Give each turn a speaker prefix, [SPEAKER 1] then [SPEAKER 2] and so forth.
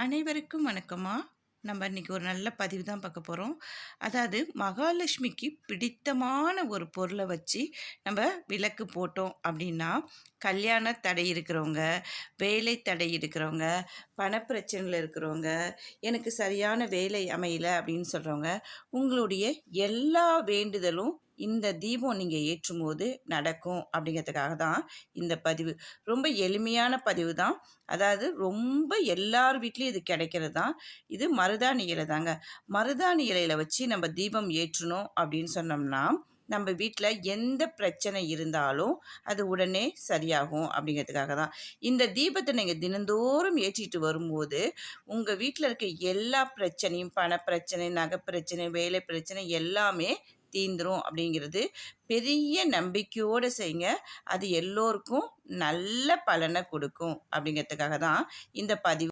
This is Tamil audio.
[SPEAKER 1] அனைவருக்கும் வணக்கம்மா. நம்ம இன்னைக்கு ஒரு நல்ல பதிவு தான் பார்க்க போகிறோம். அதாவது மகாலட்சுமிக்கு பிடித்தமான ஒரு பொருளை வச்சு நம்ம விளக்கு போட்டோம் அப்படின்னா, கல்யாண தடை இருக்கிறவங்க, வேலை தடை இருக்கிறவங்க, பணப்பிரச்சனையில் இருக்கிறவங்க, எனக்கு சரியான வேலை அமையல அப்படின்னு சொல்கிறவங்க, உங்களுடைய எல்லா வேண்டுதலும் இந்த தீபம் நீங்கள் ஏற்றும்போது நடக்கும் அப்படிங்கிறதுக்காக தான் இந்த பதிவு. ரொம்ப எளிமையான பதிவு தான். அதாவது ரொம்ப எல்லார் வீட்லேயும் இது கிடைக்கிறது தான். இது மருதாணி இலை தாங்க. மருதாணி இலையில வச்சு நம்ம தீபம் ஏற்றணும் அப்படின்னு சொன்னோம்னா, நம்ம வீட்டில் எந்த பிரச்சனை இருந்தாலும் அது உடனே சரியாகும் அப்படிங்கிறதுக்காக தான். இந்த தீபத்தை நீங்கள் தினந்தோறும் ஏற்றிட்டு வரும்போது உங்கள் வீட்டில் இருக்க எல்லா பிரச்சனையும், பணப்பிரச்சனை, நகைப்பிரச்சனை, வேலை பிரச்சனை எல்லாமே தீந்துரும் அப்படிங்கிறது பெரிய நம்பிக்கையோடு செய்யுங்க. அது எல்லோருக்கும் நல்ல பலனை கொடுக்கும் அப்படிங்கிறதுக்காக தான் இந்த பதிவு.